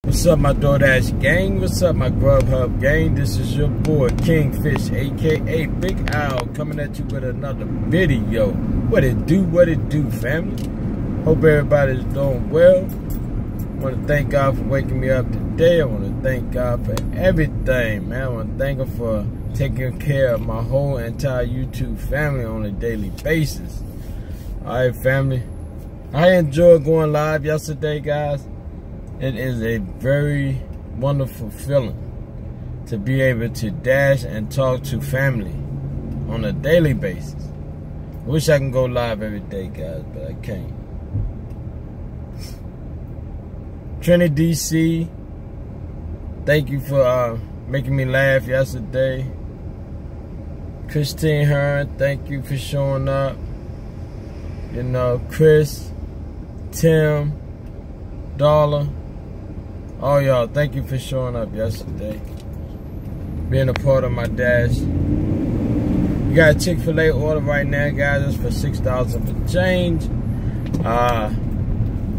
What's up, my DoorDash gang? What's up, my Grubhub gang? This is your boy, Kingfish, a.k.a. Big Al, coming at you with another video. What it do, family? Hope everybody's doing well. I want to thank God for waking me up today. I want to thank God for everything, man. I want to thank Him for taking care of my whole entire YouTube family on a daily basis. Alright, family. I enjoyed going live yesterday, guys. It is a very wonderful feeling to be able to dash and talk to family on a daily basis. I wish I can go live every day, guys, but I can't. Trinity DC, thank you for making me laugh yesterday. Christine Hearn, thank you for showing up. You know, Chris, Tim, Dollar, all y'all, thank you for showing up yesterday, being a part of my dash. You got a Chick-fil-A order right now, guys. It's for $6 for change.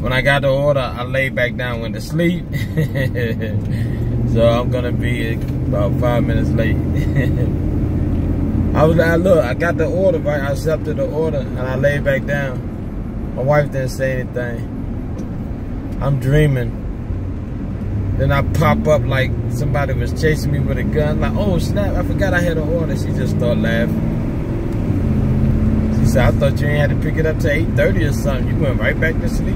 When I got the order, I laid back down, went to sleep. So I'm gonna be about 5 minutes late. I was like, look, I got the order, right? I accepted the order and I laid back down. My wife didn't say anything. I'm dreaming. Then I pop up like somebody was chasing me with a gun. Like, oh snap, I forgot I had an order. She just started laughing. She said, I thought you ain't had to pick it up till 8:30 or something. You went right back to sleep.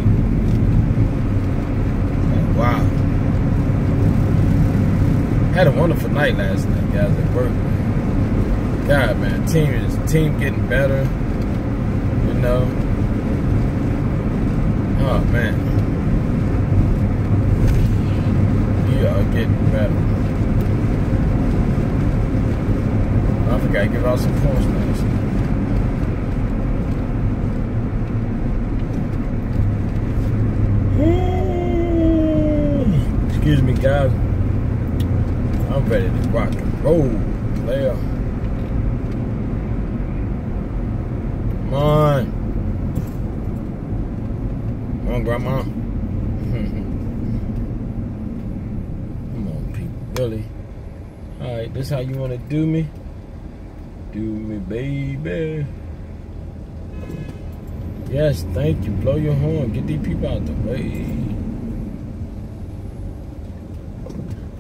Like, wow. Had a wonderful night last night, guys, at work. God, man, team getting better. You know. Oh man. Are getting better. I forgot to give out some points last night. Excuse me, guys. I'm ready to rock and roll, player. Come on. Come on, Grandma. Really? Alright, this how you want to do me? Do me, baby. Yes, thank you. Blow your horn. Get these people out the way.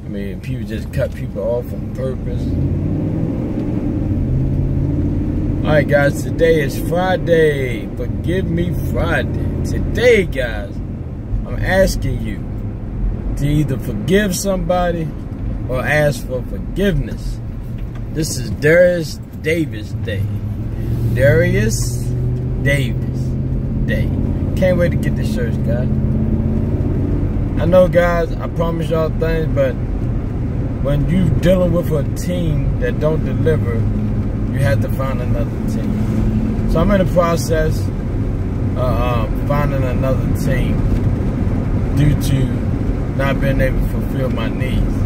I mean, people just cut people off on purpose. Alright, guys, today is Friday. Forgive me Friday. Today, guys, I'm asking you to either forgive somebody or ask for forgiveness. This is Darius Davis Day. Darius Davis Day. Can't wait to get the shirts, guys. I know, guys, I promise y'all things, but when you dealing with a team that don't deliver, you have to find another team. So I'm in the process of finding another team due to not being able to fulfill my needs.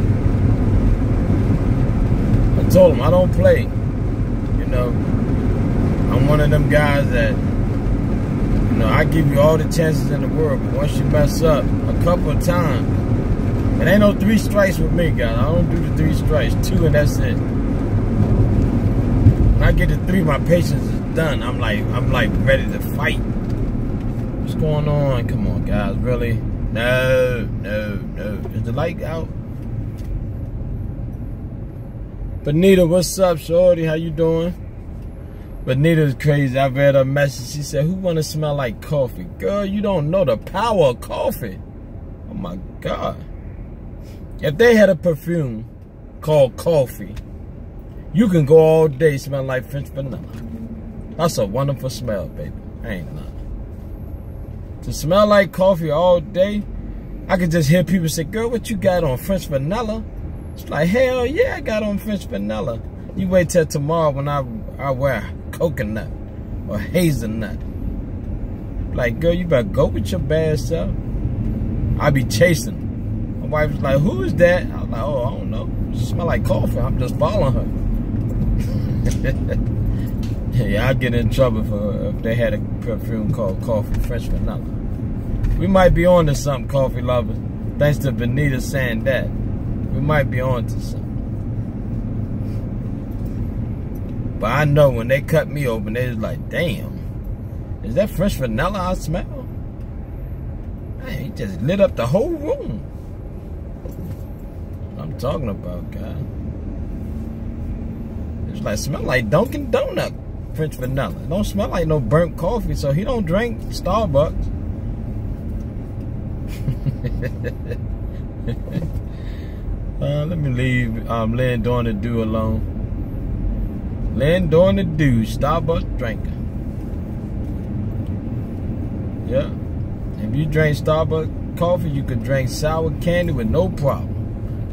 I told him I don't play. You know, I'm one of them guys that, you know, I give you all the chances in the world, but once you mess up a couple of times, it ain't no 3 strikes with me, guys. I don't do the 3 strikes, 2 and that's it. When I get to 3, my patience is done. I'm like ready to fight. What's going on? Come on, guys, really? No. Is the light out? Benita, what's up, shorty? How you doing? Benita's crazy. I read her message. She said, who want to smell like coffee? Girl, you don't know the power of coffee. Oh, my God. If they had a perfume called coffee, you can go all day smelling like French vanilla. That's a wonderful smell, baby. I ain't lying. To smell like coffee all day, I could just hear people say, girl, what you got on, French vanilla? It's like, hell yeah, I got on French vanilla. You wait till tomorrow when I wear coconut or hazelnut. Like, girl, you better go with your bad self. I be chasing. My wife was like, who is that? I was like, oh, I don't know. She smell like coffee. I'm just following her. Yeah, I'd get in trouble for if they had a perfume called Coffee French Vanilla. We might be on to something, coffee lovers. Thanks to Benita saying that. We might be on to something. But I know when they cut me open, they was like, damn, is that French vanilla I smell? Man, he just lit up the whole room. I'm talking about, guys. It's like, smell like Dunkin' Donut French vanilla. It don't smell like no burnt coffee, so he don't drink Starbucks. Let me leave Lynn doing the do alone. Lynn doing the do, Starbucks drinker. Yeah. If you drink Starbucks coffee, you could drink sour candy with no problem.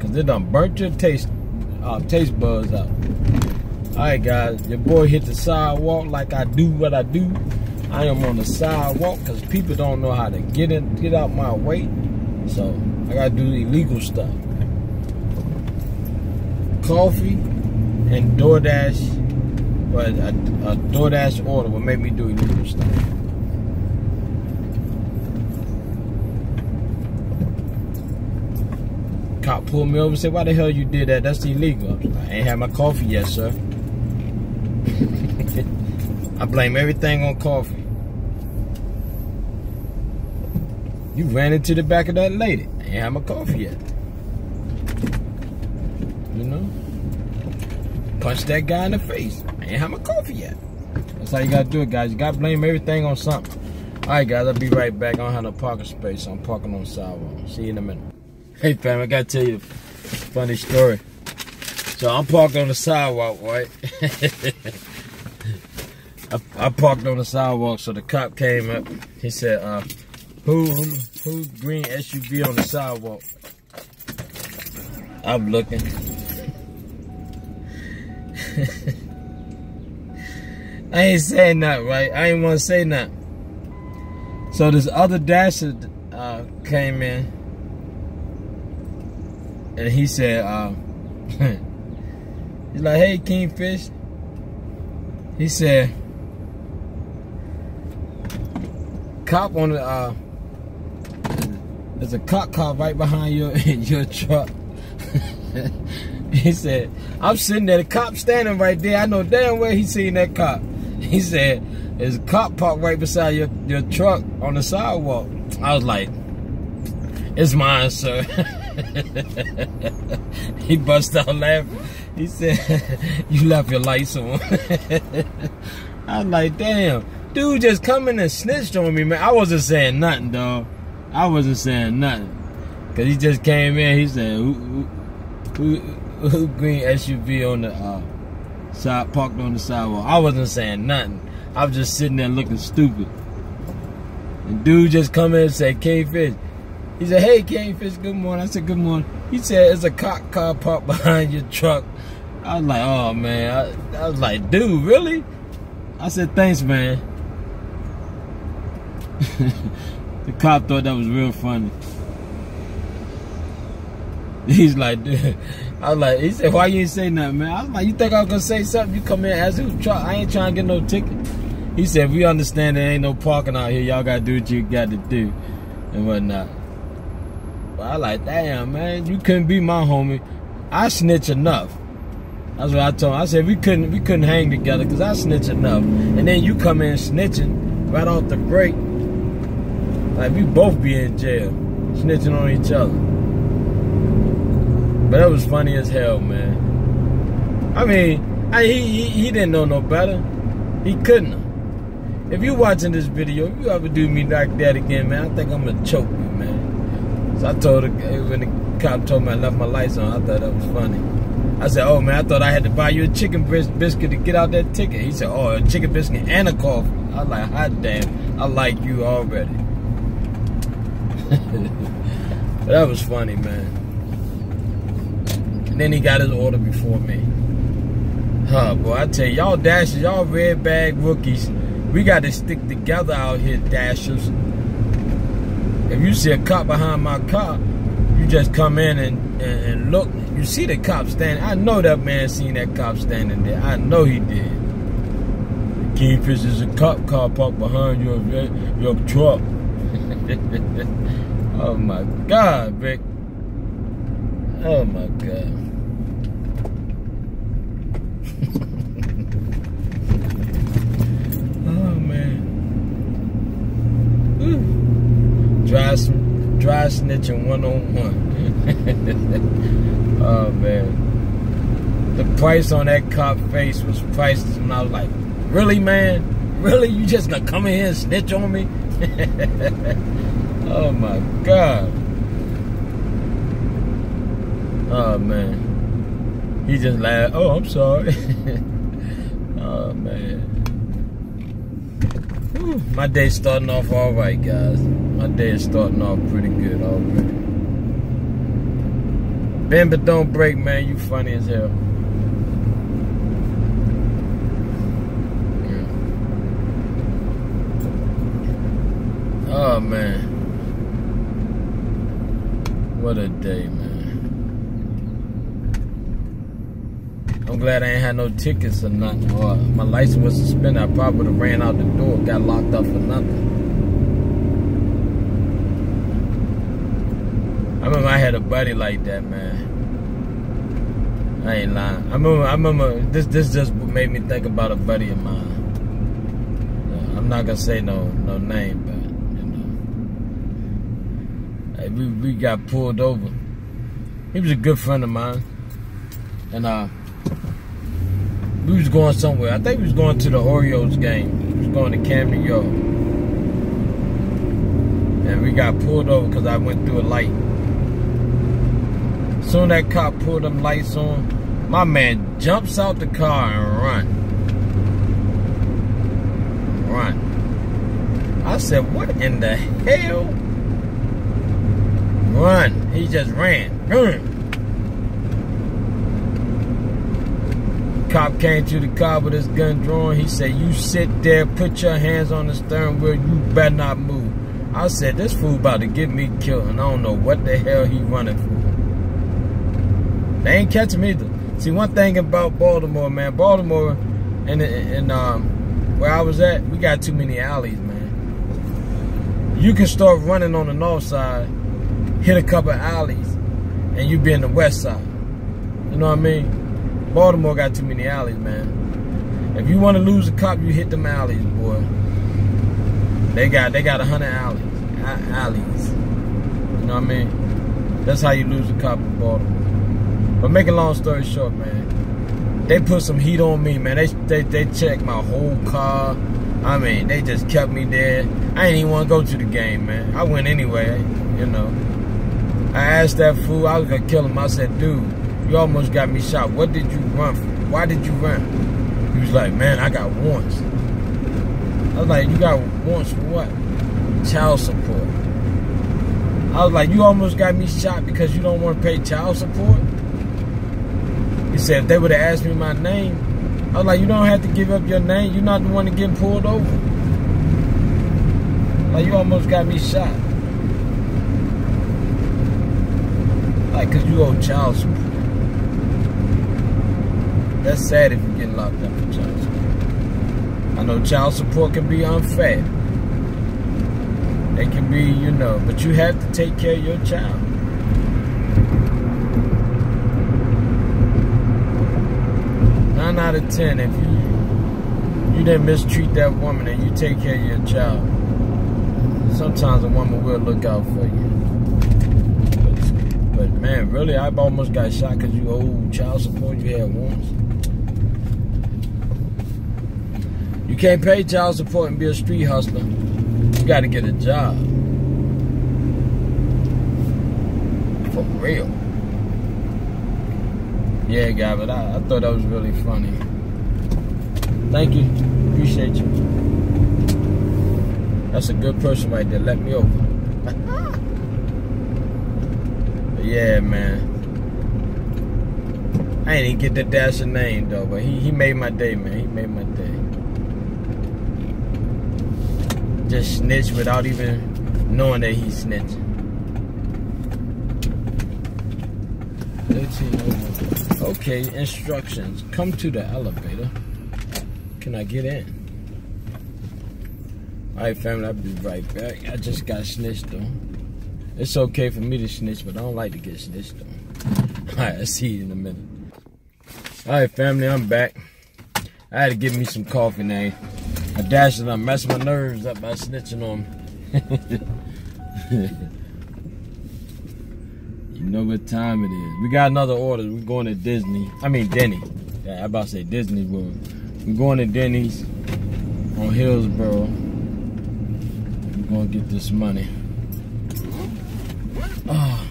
Cause it done burnt your taste buds out. Alright guys, your boy hit the sidewalk like I do what I do. I am on the sidewalk because people don't know how to get out my way. So I gotta do illegal stuff. Coffee and DoorDash, but a DoorDash order will make me do illegal stuff. Cop pulled me over and said, why the hell you did that? That's illegal. I was like, I ain't had my coffee yet, sir. I blame everything on coffee. You ran into the back of that lady. I ain't had my coffee yet. You know? Punch that guy in the face. I ain't had my coffee yet. That's how you gotta do it, guys. You gotta blame everything on something. Alright, guys, I'll be right back. I don't have no parking space, so I'm parking on the sidewalk. See you in a minute. Hey, fam, I gotta tell you a funny story. So I'm parked on the sidewalk, right? I parked on the sidewalk, so the cop came up. He said, who's green SUV on the sidewalk? I'm looking. I ain't saying nothing, right? I ain't want to say nothing. So this other dasher came in, and he said, he's like, hey, Kingfish. He said, cop on the, there's a cop car right behind your truck. He said, I'm sitting there, the cop standing right there. I know damn well he seen that cop. He said, there's a cop parked right beside your truck on the sidewalk. I was like, it's mine, sir. He bust out laughing. He said, you left your lights on. I was like, damn. Dude just come in and snitched on me, man. I wasn't saying nothing, dog. I wasn't saying nothing. Because he just came in, he said, who green SUV on the side, parked on the sidewalk? I wasn't saying nothing. I was just sitting there looking stupid. And dude just come in and said, Kingfish. He said, hey, Kingfish, good morning. I said, good morning. He said, it's a cop car parked behind your truck. I was like, oh, man. I was like, dude, really? I said, thanks, man. The cop thought that was real funny. He's like, dude. I was like, he said, why you ain't say nothing, man? I was like, you think I was gonna say something? You come in and ask who truck. I ain't trying to get no ticket. He said, we understand there ain't no parking out here. Y'all gotta do what you got to do and whatnot. But I like, damn, man, you couldn't be my homie. I snitch enough. That's what I told him. I said we couldn't hang together because I snitch enough. And then you come in snitching right off the break. Like we both be in jail, snitching on each other. But that was funny as hell, man. I mean, he didn't know no better. He couldn't have. If you watching this video, if you ever do me like that again, man, I think I'm gonna choke you, man. So I told her, when the cop told me I left my lights on, I thought that was funny. I said, oh man, I thought I had to buy you a chicken biscuit to get out that ticket. He said, oh, a chicken biscuit and a coffee. I was like, hot damn, I like you already. But that was funny, man. And then he got his order before me. Huh, boy, I tell you, y'all dashers, y'all red bag rookies, we got to stick together out here, dashers. If you see a cop behind my car, you just come in and look. You see the cop standing. I know that man seen that cop standing there. I know he did. Kingfish is a cop car parked behind your truck. Oh my God, Vic. Oh my God. Oh man. Ooh. Dry snitching 101. Oh man. The price on that cop face was priceless, and I was like, really, man? Really? You just gonna come in here and snitch on me? Oh my God. Oh man. He just laughed. Oh, I'm sorry. Oh man. Whew. My day's starting off all right, guys. My day is starting off pretty good already. Bend but don't break, man. You funny as hell. Oh man, what a day, man. I'm glad I ain't had no tickets or nothing, or my license was suspended. I probably would have ran out the door, got locked up for nothing. I remember I had a buddy like that, man. I ain't lying. I remember this just made me think about a buddy of mine. I'm not gonna say no name, but we got pulled over. He was a good friend of mine, and we was going somewhere. I think we was going to the Orioles game. We was going to Camden, New York, and we got pulled over because I went through a light. Soon that cop pulled them lights on, my man jumps out the car and run. I said, what in the hell? Run. He just ran. Cop came to the car with his gun drawn. He said, you sit there, put your hands on the steering wheel, you better not move. I said, this fool about to get me killed, and I don't know what the hell he running for. They ain't catch him either. See, one thing about Baltimore, man, Baltimore and where I was at, we got too many alleys, man. You can start running on the north side, hit a couple of alleys, and you be in the west side. You know what I mean? Baltimore got too many alleys, man. If you want to lose a cop, you hit them alleys, boy. They got 100 alleys. You know what I mean? That's how you lose a cop in Baltimore. But make a long story short, man, they put some heat on me, man. They checked my whole car. I mean, they just kept me there. I ain't even want to go to the game, man. I went anyway, you know. I asked that fool, I was going to kill him. I said, dude, you almost got me shot. What did you run for? Why did you run? He was like, man, I got warrants. I was like, you got warrants for what? Child support. I was like, you almost got me shot because you don't want to pay child support? He said, if they would have asked me my name, I was like, you don't have to give up your name. You're not the one that getting pulled over. Like, you almost got me shot. Like, because you owe child support. That's sad if you're getting locked up for child support. I know child support can be unfair. They can be, you know, but you have to take care of your child. Nine out of 10, if you didn't mistreat that woman and you take care of your child, sometimes a woman will look out for you. But man, really, I almost got shot because you owe child support you had once. You can't pay child support and be a street hustler. You got to get a job. For real. Yeah, guy, but I thought that was really funny. Thank you. Appreciate you. That's a good person right there. Let me over. Yeah, man. I ain't even get the dash of name, though, but he made my day, man. He made my day. Just snitch without even knowing that he snitched. 1301. Okay, instructions. Come to the elevator. Can I get in? Alright, family, I'll be right back. I just got snitched, though. It's okay for me to snitch, but I don't like to get snitched on. Alright, I'll see you in a minute. Alright, family, I'm back. I had to get me some coffee now. I dashed it, I'm messing my nerves up by snitching on me. You know what time it is. We got another order. We're going to Disney. I mean, Denny. Yeah, I about to say Disney World. We're going to Denny's on Hillsboro. We're going to get this money. Oh.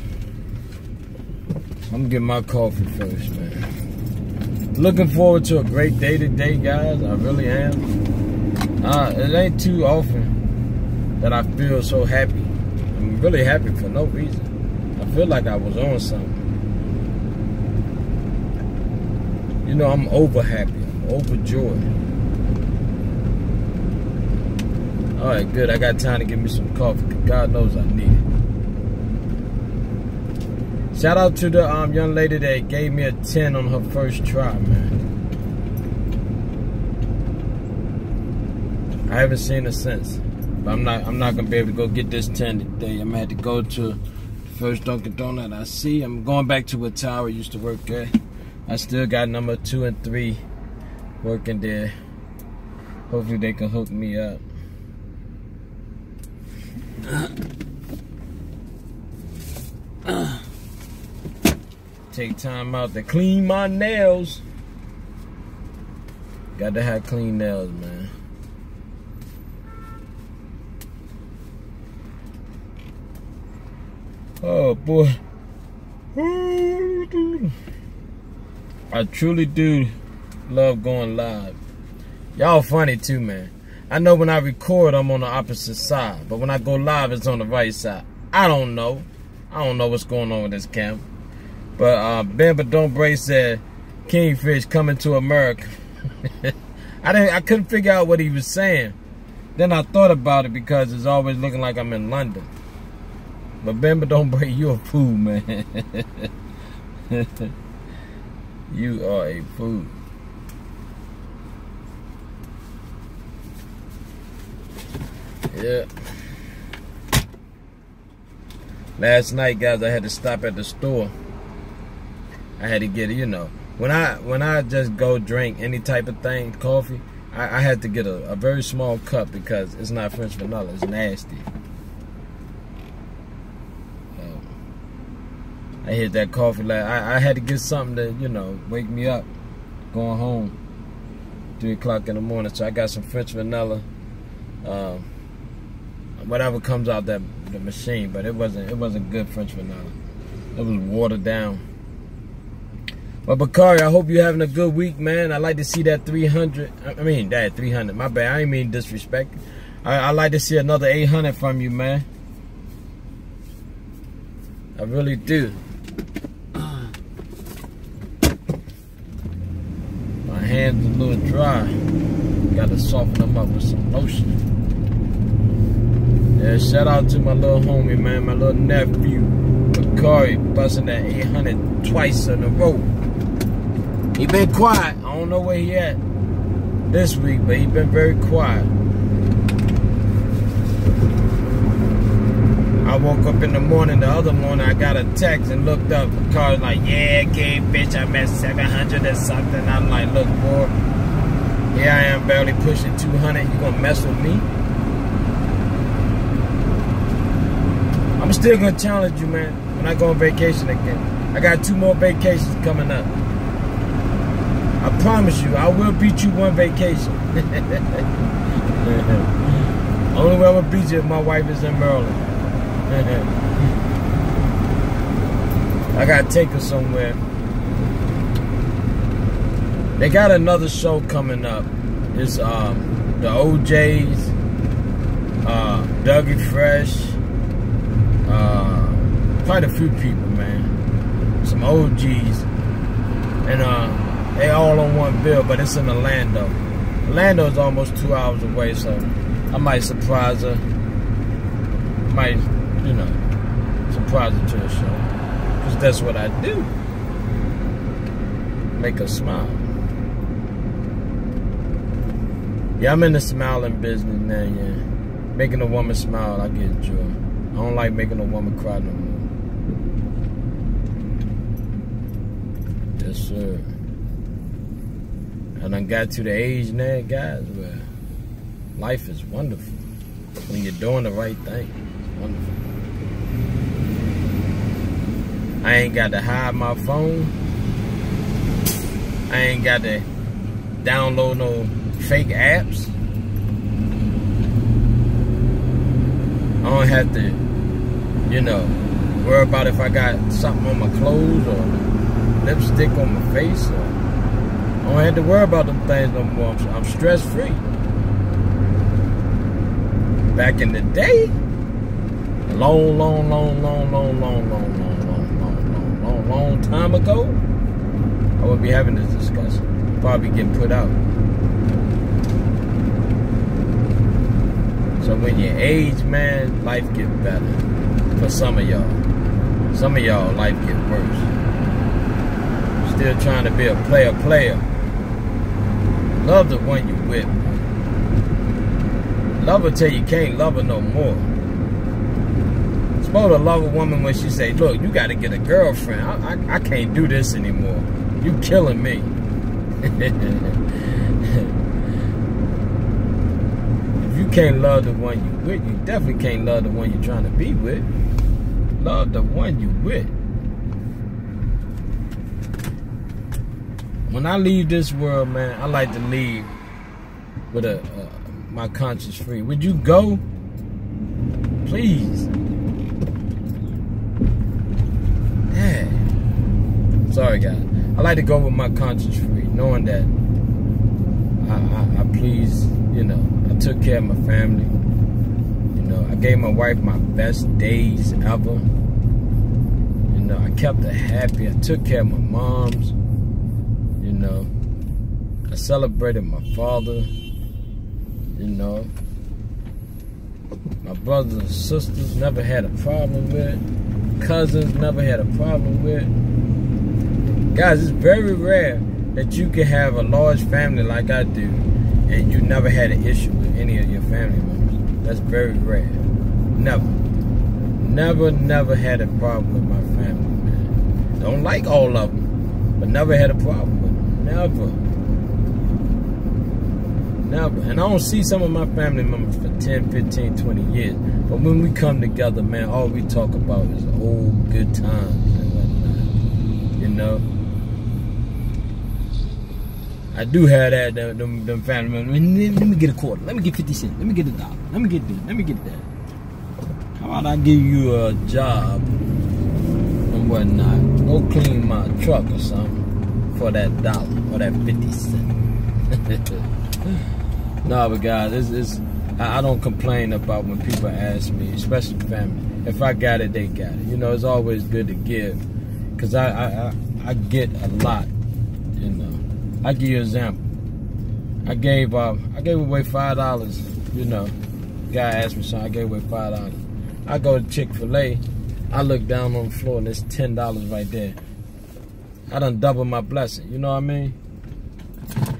I'm getting my coffee first, man. Looking forward to a great day today, guys. I really am. It ain't too often that I feel so happy. I'm really happy for no reason. I feel like I was on something. You know, I'm over happy. I'm overjoyed. Alright, good. I got time to get me some coffee. God knows I need it. Shout out to the young lady that gave me a 10 on her first try, man. I haven't seen her since. But I'm not gonna be able to go get this 10 today. I'm gonna have to go to first Dunkin' Donut I see. I'm going back to where Tyra used to work at. I still got number 2 and 3 working there. Hopefully they can hook me up. Take time out to clean my nails. Got to have clean nails, man. Oh boy, I truly do love going live. Y'all funny too, man. I know when I record, I'm on the opposite side, but when I go live, it's on the right side. I don't know what's going on with this camera. But Ben But Don't Break said, Kingfish coming to America. I couldn't figure out what he was saying. Then I thought about it because it's always looking like I'm in London. But Ben But Don't Break, you a fool, man. You are a fool. Yeah. Last night, guys, I had to stop at the store. I had to get it, you know. When I just go drink any type of thing, coffee, I had to get a very small cup because it's not French vanilla. It's nasty. I hit that coffee like I had to get something to, you know, wake me up going home 3 o'clock in the morning. So I got some French vanilla, whatever comes out the machine, but it wasn't good French vanilla. It was watered down. But Bakari, I hope you're having a good week, man. I like to see that 300. I mean that 300. My bad. I ain't mean disrespect. I like to see another 800 from you, man. I really do. My hands a little dry. Got to soften them up with some lotion. Yeah, shout out to my little homie, man, my little nephew, Bakari, busting that 800 twice in a row. He been quiet. I don't know where he at this week, but he been very quiet. I woke up in the morning, the other morning, I got a text and looked up. The car's like, yeah, okay, bitch, I'm at 700 or something. I'm like, look, boy, here I am barely pushing 200. You gonna mess with me? I'm still gonna challenge you, man, when I go on vacation again. I got 2 more vacations coming up. I promise you, I will beat you 1 vacation. Only way I will beat you if my wife is in Maryland. I gotta take her somewhere. They got another show coming up. It's the OJs, Dougie Fresh, quite a few people, man. Some OGs, and they all on one bill, but it's in Orlando. Orlando is almost 2 hours away, so I might surprise her. Might, you know, surprise her to a show. Because that's what I do. Make her smile. Yeah, I'm in the smiling business now, yeah. Making a woman smile, I get joy. I don't like making a woman cry no more. Yes, sir. I done got to the age now, guys, where life is wonderful. When you're doing the right thing, it's wonderful. I ain't got to hide my phone. I ain't got to download no fake apps. I don't have to, you know, worry about if I got something on my clothes or lipstick on my face. Or I don't have to worry about them things no more. I'm stress-free. Back in the day, a long time ago, I would be having this discussion. Probably getting put out. So when you age, man, life gets better. For some of y'all. Some of y'all, life gets worse. Still trying to be a player. Love the one you with. Love her till you can't love her no more. Supposed to love a woman when she say, look, you got to get a girlfriend. I can't do this anymore. You killing me. If you can't love the one you with, you definitely can't love the one you're trying to be with. Love the one you with. When I leave this world, man, I like to leave with my conscience free. Would you go? Please. Yeah. Sorry, guys. I like to go with my conscience free, knowing that I please, you know, I took care of my family. You know, I gave my wife my best days ever. You know, I kept her happy. I took care of my moms. You know, I celebrated my father. You know, my brothers and sisters never had a problem with. Cousins never had a problem with. Guys, it's very rare that you can have a large family like I do and you never had an issue with any of your family members. That's very rare. Never had a problem with my family, man. Don't like all of them, but never had a problem with them. Never. And I don't see some of my family members for 10, 15, 20 years. But when we come together, man, all we talk about is old good times and whatnot. You know? I do have that, them family members. Let me get a quarter. Let me get 50 cents. Let me get $1. Let me get this. Let me get that. How about I give you a job and whatnot? Go clean my truck or something for that $1 or that 50 cents. No, but guys, I don't complain about when people ask me, especially family. If I got it, they got it. You know, it's always good to give, cause I get a lot. You know, I give you an example. I gave away $5. You know, guy asked me something. I gave away $5. I go to Chick-fil-A. I look down on the floor and there's $10 right there. I done double my blessing. You know what I mean?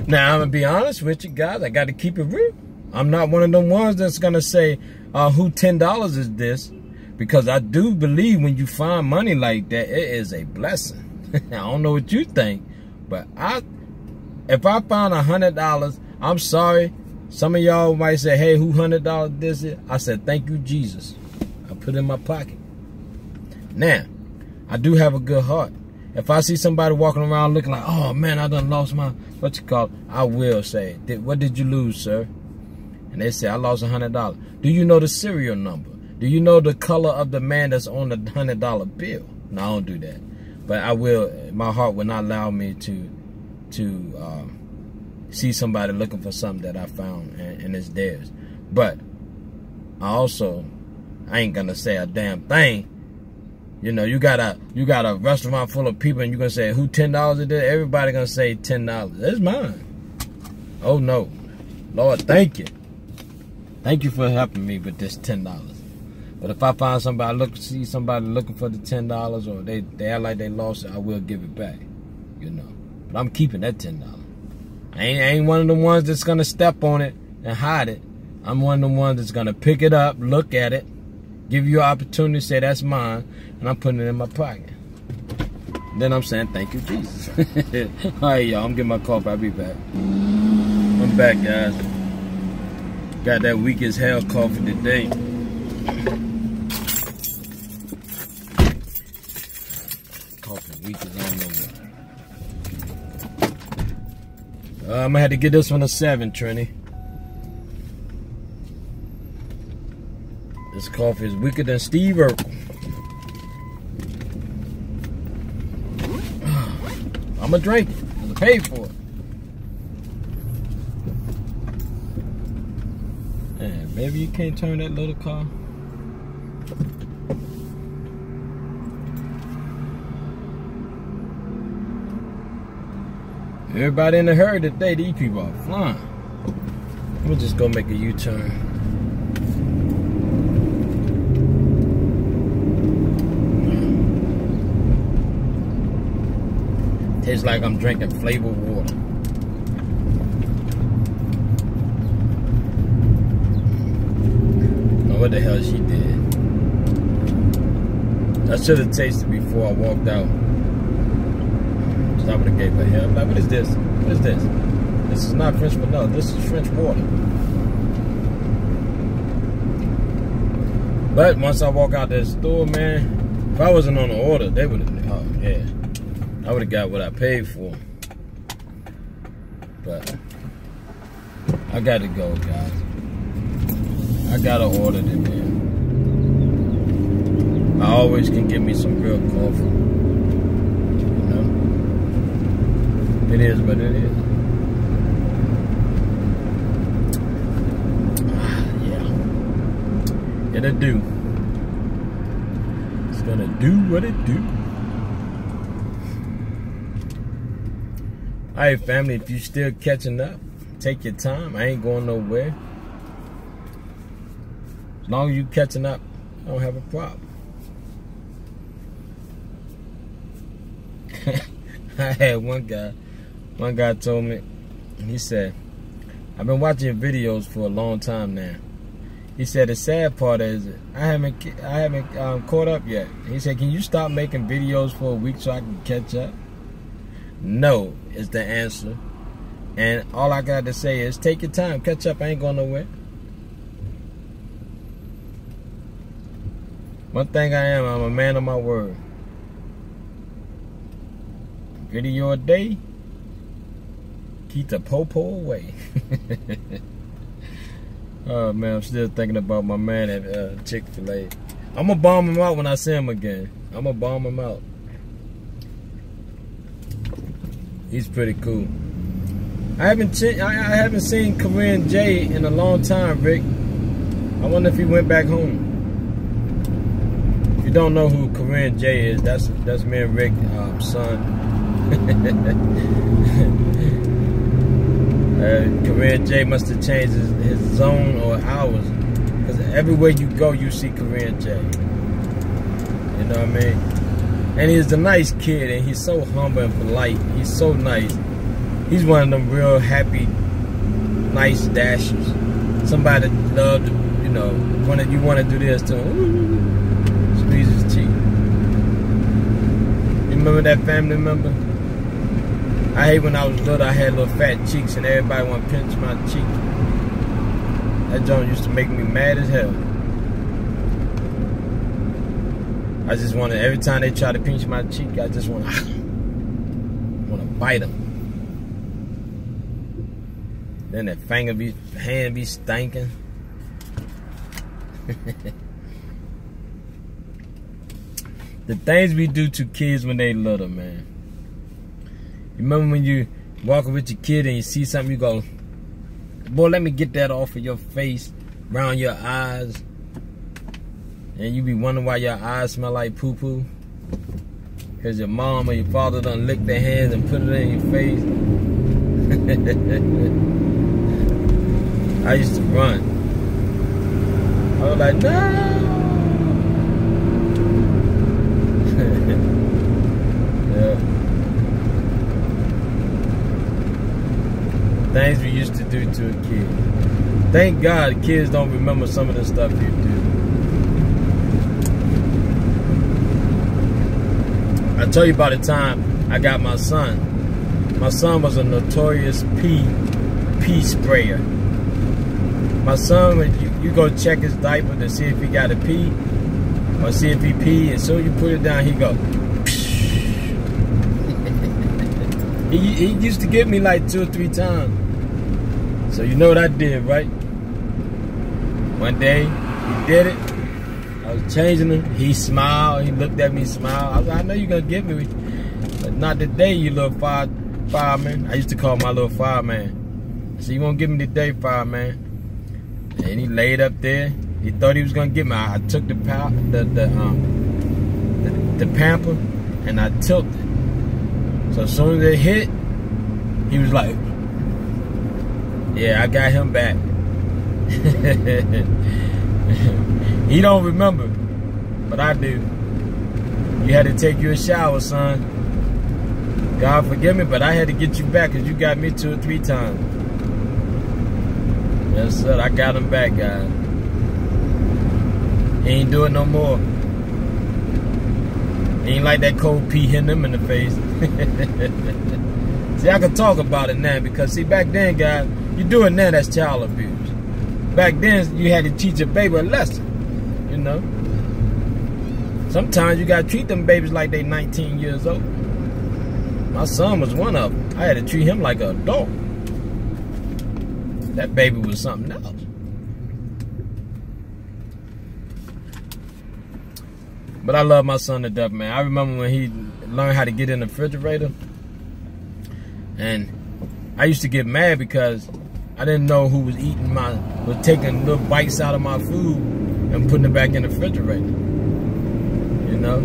Now, I'm going to be honest with you guys. I got to keep it real. I'm not one of them ones that's going to say, who $10 is this? Because I do believe when you find money like that, it is a blessing. I don't know what you think, but if I found $100, I'm sorry. Some of y'all might say, hey, who $100 this is? I said, thank you, Jesus. I put it in my pocket. Now, I do have a good heart. If I see somebody walking around looking like, oh, man, I done lost my, what you call it, I will say, what did you lose, sir? And they say, I lost $100. Do you know the serial number? Do you know the color of the man that's on the $100 bill? No, I don't do that. But I will, my heart will not allow me to see somebody looking for something that I found and it's theirs. But I ain't gonna say a damn thing. You know, you got a restaurant full of people and you're gonna say, who $10 is this? Everybody gonna say $10. It's mine. Oh no. Lord, thank you. Thank you for helping me with this $10. But if I find see somebody looking for the $10 or they act like they lost it, I will give it back. You know. But I'm keeping that $10. I ain't one of the ones that's gonna step on it and hide it. I'm one of the ones that's gonna pick it up, look at it, give you an opportunity to say that's mine, and I'm putting it in my pocket. Then I'm saying thank you, Jesus. All right, y'all, I'm getting my coffee. I'll be back. I'm back, guys. Got that weak as hell coffee today. Coffee weak as I don't know what. I'm gonna have to get this one a 7, Trini. This coffee is weaker than Steve Urkel. I'ma drink it, because I paid for it. Man, maybe you can't turn that little car. Everybody in a hurry today, these people are flying. Let me just go make a U-turn. Tastes like I'm drinking flavored water. Know what the hell she did. I should have tasted before I walked out. I would have gave her hell. Like, what is this? What is this? This is not French vanilla. This is French water. But once I walk out that store, man, if I wasn't on the order, they would have, oh yeah, I would have got what I paid for. But I got to go, guys. I got to order it, man. I always can get me some real coffee. It is what it is. Yeah. It'll do. It's gonna do what it do. Alright, family, if you still catching up, take your time. I ain't going nowhere. As long as you catching up, I don't have a problem. I had one guy told me, he said, I've been watching your videos for a long time now. He said the sad part is I haven't caught up yet. He said, can you stop making videos for a week so I can catch up? No is the answer. And all I got to say is take your time, catch up. I ain't going nowhere. One thing I am, I'm a man of my word. Video a day, keep the po-po away. Oh man, I'm still thinking about my man at Chick-fil-A. I'm gonna bomb him out when I see him again. I'm gonna bomb him out. He's pretty cool. I haven't seen Korean Jay in a long time, Rick. I wonder if he went back home. If you don't know who Korean Jay is, that's me and Rick's son. Korean Jay must have changed his zone or hours, because everywhere you go you see Korean Jay. You know what I mean? And he's a nice kid, and he's so humble and polite. He's so nice. He's one of them real happy, nice dashers. Somebody that loved, you know, you want to do this to him. Squeeze his cheek. You remember that family member? I hate when I was little, I had little fat cheeks and everybody want to pinch my cheek. That joint used to make me mad as hell. I just want to, every time they try to pinch my cheek, I just want to bite them. Then that hand be stinking. The things we do to kids when they little, man. You remember when you walking with your kid and you see something, you go, boy, let me get that off of your face, around your eyes. And you be wondering why your eyes smell like poo-poo. Because your mom or your father done lick their hands and put it in your face. I used to run. I was like, no. Yeah. Things we used to do to a kid. Thank God kids don't remember some of the stuff you do. I tell you about the time I got my son. My son was a notorious pee sprayer. My son, when you go check his diaper to see if he got a pee or see if he pee, and so you put it down, he go. He used to give me like 2 or 3 times. So you know what I did, right? One day, he did it. I was changing him. He smiled. He looked at me, smiled. I was like, I know you're going to get me, but not today, you little fireman. I used to call my little fireman. So you won't give me today, fireman. And he laid up there. He thought he was going to get me. I took the pamper and I tilted. So as soon as it hit, he was like, yeah, I got him back. He don't remember, but I do. You had to take you a shower, son. God forgive me, but I had to get you back because you got me 2 or 3 times. Yes, sir, I got him back, guys. He ain't do it no more. He ain't like that cold pee hitting him in the face. See, I can talk about it now because, see, back then, guys, you do it now, that's child abuse. Back then, you had to teach a baby a lesson, you know. Sometimes you got to treat them babies like they 19 years old. My son was one of them. I had to treat him like an adult. That baby was something else. But I love my son to death, man. I remember when he learned how to get in the refrigerator. And I used to get mad because I didn't know who was was taking little bites out of my food and putting it back in the refrigerator. You know?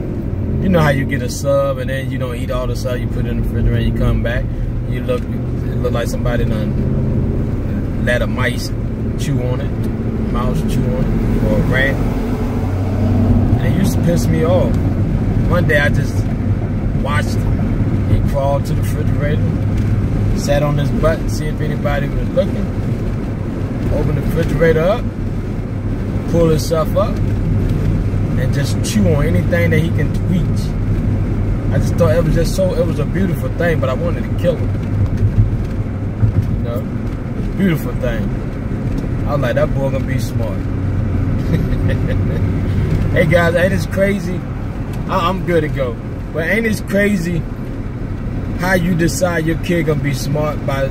You know how you get a sub and then you don't eat all the sub, you put it in the refrigerator and you come back. It look like somebody done let a mice chew on it, mouse chew on it, or a rat. And it used to piss me off. One day I just watched him. He crawled to the refrigerator, sat on his butt, see if anybody was looking, opened the refrigerator up, pull himself up, and just chew on anything that he can reach. I just thought it was just it was a beautiful thing, but I wanted to kill him. You know? Beautiful thing. I was like, that boy gonna be smart. Hey guys, ain't this crazy? I'm good to go. But ain't this crazy how you decide your kid gonna be smart by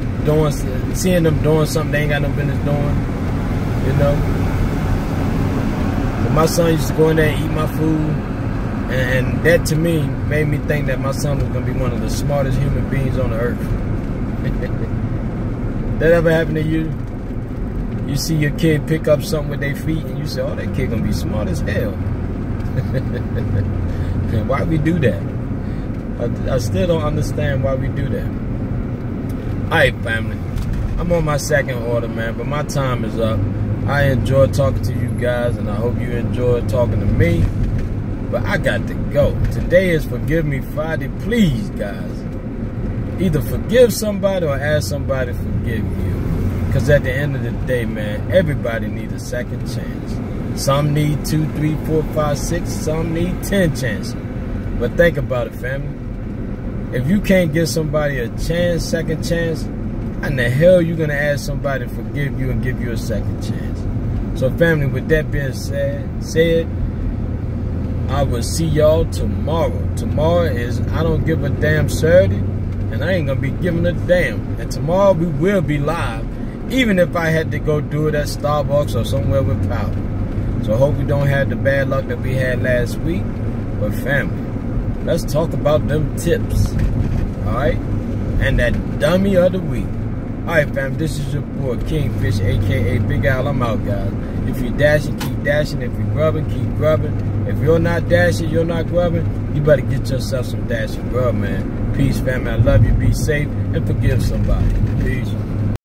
seeing them doing something they ain't got no business doing? You know? But my son used to go in there and eat my food, and that to me made me think that my son was gonna be one of the smartest human beings on the earth. That ever happened to you? You see your kid pick up something with their feet and you say, oh, that kid gonna be smart as hell. Why we do that? I still don't understand why we do that. Alright, family. I'm on my second order, man, but my time is up. I enjoyed talking to you guys, and I hope you enjoyed talking to me. But I got to go. Today is Forgive Me Friday. Please, guys, either forgive somebody or ask somebody to forgive you. Because at the end of the day, man, everybody needs a second chance. Some need 2, 3, 4, 5, 6. Some need 10 chances. But think about it, family. If you can't give somebody a chance, second chance, how in the hell you going to ask somebody to forgive you and give you a second chance? So, family, with that being said, I will see y'all tomorrow. Tomorrow is I Don't Give a Damn Saturday, and I ain't going to be giving a damn. And tomorrow we will be live, even if I had to go do it at Starbucks or somewhere with power. So I hope we don't have the bad luck that we had last week. But family, let's talk about them tips. Alright? And that dummy of the week. Alright, fam, this is your boy Kingfish, aka Big Al. I'm out, guys. If you're dashing, keep dashing. If you're grubbing, keep grubbing. If you're not dashing, you're not grubbing, you better get yourself some dash and grub, man. Peace, family. I love you. Be safe and forgive somebody. Peace.